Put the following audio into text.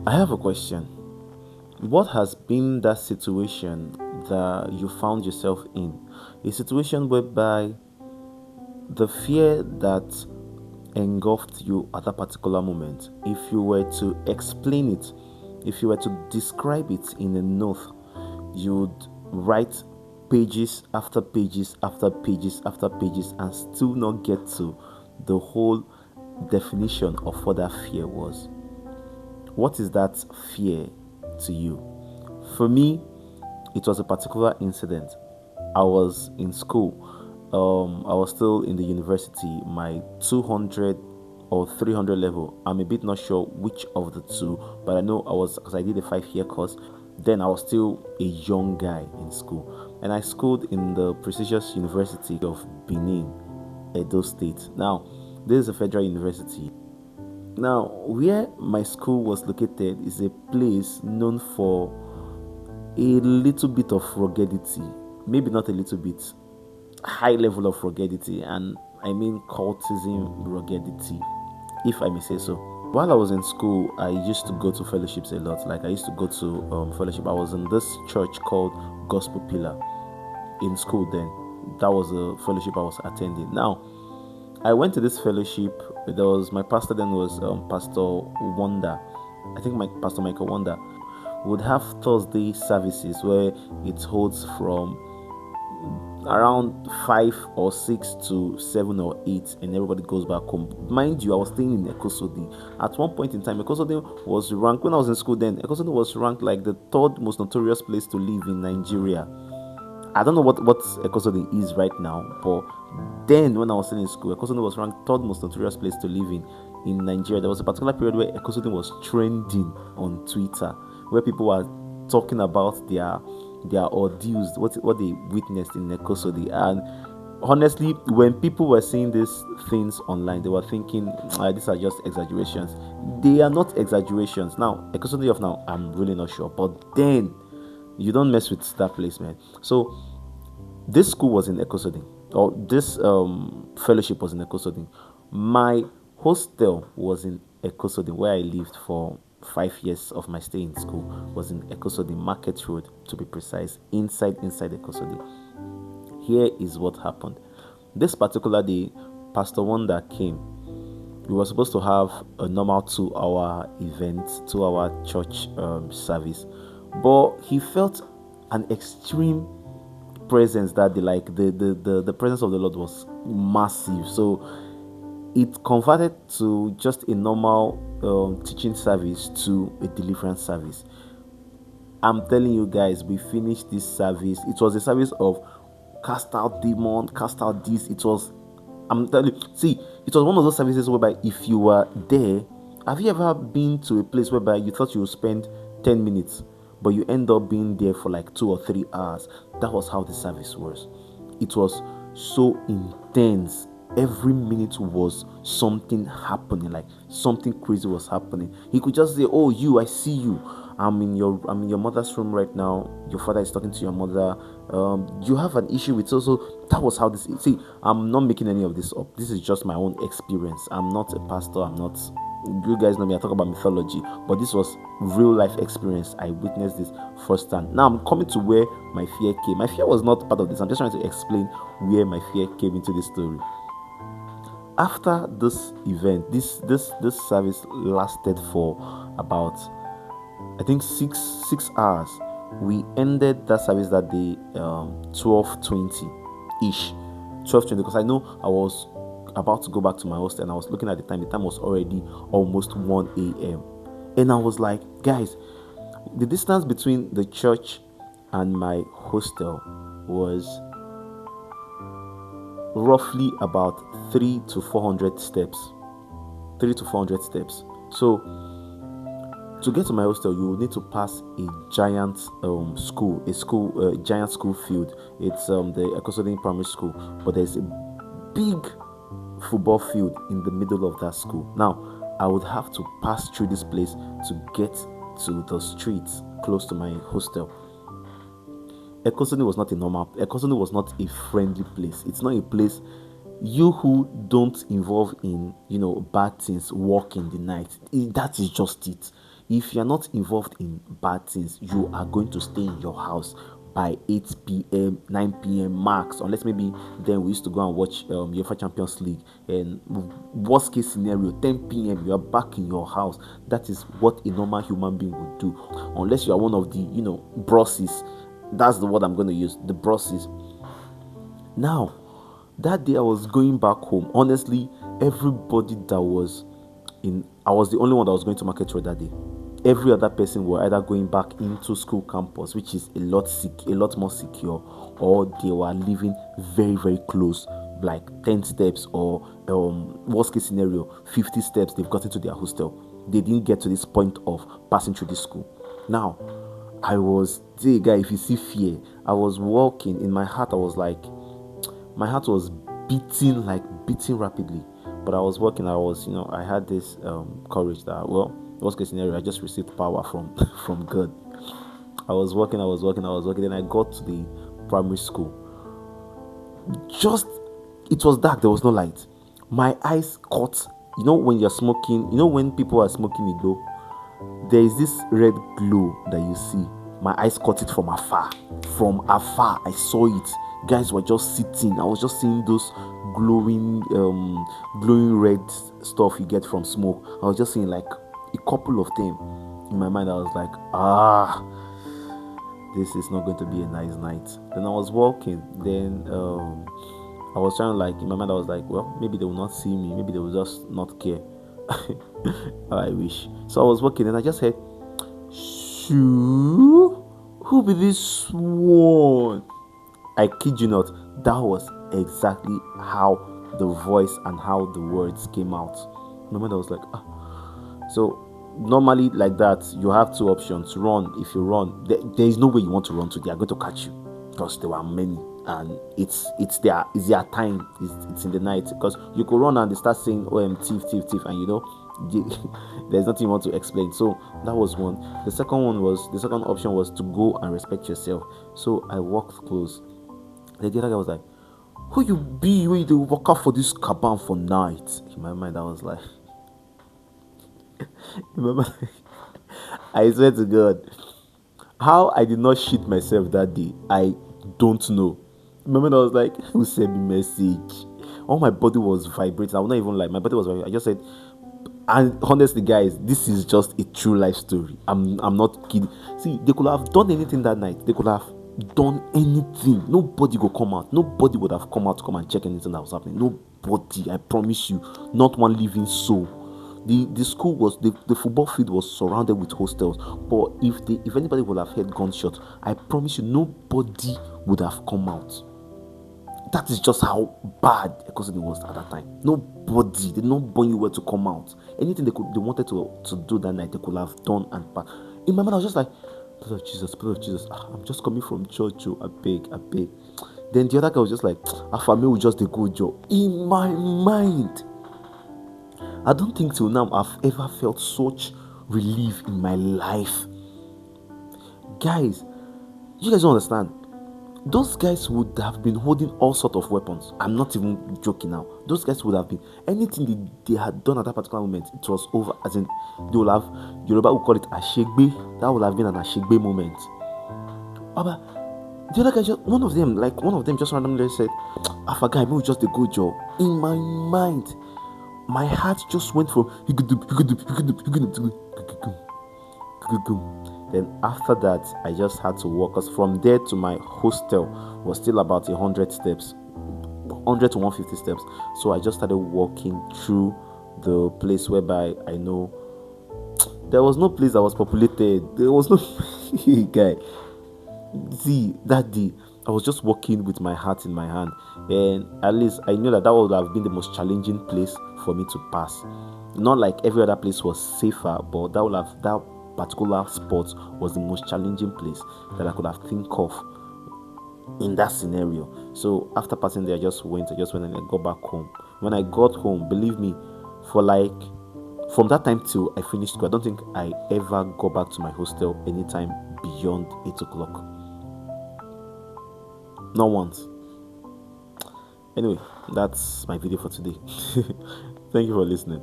I have a question. What has been that situation that you found yourself in? A situation whereby the fear that engulfed you at that particular moment, if you were to explain it, if you were to describe it in a note, you'd write pages after pages after pages after pages and still not get to the whole definition of what that fear was. What is that fear to you? For me, it was a particular incident. I was in school. I was still in the university, my 200 or 300 level. I'm a bit not sure which of the two, but I know I was, because I did a 5 year course. Then I was still a young guy in school, and I schooled in the prestigious University of Benin, Edo State. Now, this is a federal university. Now, where my school was located is a place known for a little bit of ruggedity, maybe not a little bit, high level of ruggedity, and I mean cultism ruggedity, if I may say so. While I was in school, I used to go to fellowships a lot. Like I used to go to fellowship. I was in this church called Gospel Pillar in school then. That was a fellowship I was attending. Now, I went to this fellowship. There was my pastor then was Pastor Wonder. I think my Pastor Michael Wonder would have Thursday services where it holds from around 5 or 6 to 7 or 8, and everybody goes back home. Mind you, I was staying in Ekosodi. At one point in time, Ekosodi was ranked, when I was in school then, Ekosodi was ranked like the third most notorious place to live in Nigeria. I don't know what Ekosodi is right now, but then when I was still in school, Ekosodi was ranked third most notorious place to live in Nigeria. There was a particular period where Ekosodi was trending on Twitter, where people were talking about their ordeals, what they witnessed in Ekosodi. And honestly, when people were seeing these things online, they were thinking, these are just exaggerations. They are not exaggerations. Now, Ekosodi of now, I'm really not sure, but then you don't mess with that place, man. So this school was in Ekosodi, or this fellowship was in Ekosodi. My hostel was in Ekosodi, where I lived for 5 years of my stay in school. Was in Ekosodi Market Road, to be precise, inside Ekosodi. Here is what happened. This particular day, Pastor Wonder came. We were supposed to have a normal 2 hour event, 2 hour church service, but he felt an extreme presence that day. Like the presence of the Lord was massive, so it converted to just a normal teaching service to a deliverance service. I'm telling you guys, we finished this service. It was a service of cast out demon, cast out this. It was, I'm telling you, see, it was one of those services whereby if you were there, have you ever been to a place whereby you thought you would spend 10 minutes, but you end up being there for like 2 or 3 hours? That was how the service was. It was so intense. Every minute was something happening, like something crazy was happening. He could just say, "Oh, you, I see you. I'm in your mother's room right now. Your father is talking to your mother. You have an issue with so." That was how this is. See, I'm not making any of this up. This is just my own experience. I'm not a pastor. I'm not. You guys know me. I talk about mythology, but this was real life experience. I witnessed this firsthand. Now I'm coming to where my fear came. My fear was not part of this. I'm just trying to explain where my fear came into this story. After this event, this service lasted for about, I think, six hours. We ended that service that day 12:20 ish, 12:20, because I know I was about to go back to my hostel, and I was looking at the time. The time was already almost 1 a.m. and I was like, guys, the distance between the church and my hostel was roughly about 300 to 400 steps. 300 to 400 steps. So to get to my hostel, you will need to pass a giant giant school field. It's the Ekosodin Primary School, but there's a big football field in the middle of that school. Now, I would have to pass through this place to get to the streets close to my hostel. Ekosoni was not a friendly place. It's not a place you who don't involve in, bad things walk in the night. That is just it. If you're not involved in bad things, you are going to stay in your house by 8 p.m., 9 p.m. max, unless maybe then we used to go and watch UEFA Champions League. And worst case scenario, 10 p.m. you are back in your house. That is what a normal human being would do, unless you are one of the brosses. That's the word I'm going to use, the brosses. Now, that day I was going back home. Honestly, everybody that was I was the only one that was going to Market Road that day. Every other person were either going back into school campus, which is a lot more secure, or they were living very, very close, like 10 steps, or worst case scenario, 50 steps they've gotten to their hostel. They didn't get to this point of passing through the school. Now, I was, the guy, if you see fear, I was walking. In my heart, I was like, my heart was beating rapidly. But I was working. I had this courage that, well, worst case scenario, I just received power from from God. I was working. Then I got to the primary school. Just, it was dark. There was no light. My eyes caught. When you're smoking. When people are smoking a glow, there is this red glow that you see. My eyes caught it from afar. From afar, I saw it. Guys were just sitting. I was just seeing those glowing red stuff you get from smoke. I was just seeing like a couple of them. In my mind, I was like, this is not going to be a nice night. Then I was walking. Then I was trying, like, in my mind, I was like, well, maybe they will not see me. Maybe they will just not care. I wish. So I was walking and I just heard, shoo, who be this one? I kid you not, that was exactly how the voice and how the words came out. In my mind, I was like, So normally like that, you have two options. Run. If you run, there is no way you want to run to. They are going to catch you because there were many, and it's their time. It's in the night, because you could run and they start saying, "Oh, thief," and there's nothing you want to explain. So that was one. The second option was to go and respect yourself. So I walked close. The other guy was like, "Who you be when you walk out for this caban for night?" In my mind, I was like, remember, I swear to God, how I did not shit myself that day, I don't know. Remember, I was like, who sent me message? All my body was vibrating. I will not even lie. My body was vibrating. I just said, and honestly, guys, this is just a true life story. I'm not kidding. See, they could have done anything that night. They could have done anything. Nobody would come out. Nobody would have come out to come and check anything that was happening. Nobody. I promise you, not one living soul. The school was, the football field was surrounded with hostels, but if anybody would have heard gunshots, I promise you nobody would have come out. That is just how bad Ekosini was at that time. Nobody, they did not born you where to come out. Anything they wanted to do that night, they could have done and passed. In my mind, I was just like, blood of Jesus, I'm just coming from church, I beg. Then the other guy was just like, Afame will just a good job. In my mind, I don't think till now I've ever felt such relief in my life. Guys, you guys don't understand. Those guys would have been holding all sorts of weapons. I'm not even joking now. Those guys would have been, anything they had done at that particular moment, it was over. As in, they will have, Yoruba would call it ashegbe. That would have been an ashegbe moment. But the other guy, one of them just randomly said, Afaga, maybe just a good job. In my mind, my heart just went from then after that, I just had to walk, because from there to my hostel was still about 100 steps, 100 to 150 steps. So I just started walking through the place whereby I know there was no place that was populated. There was no guy. See, that day I was just walking with my heart in my hand, and at least I knew that would have been the most challenging place for me to pass. Not like every other place was safer, but that particular spot was the most challenging place that I could have think of in that scenario. So after passing there, I just went and I got back home. When I got home, believe me, from that time till I finished school, I don't think I ever go back to my hostel anytime beyond 8 o'clock. Not once. Anyway, that's my video for today. Thank you for listening.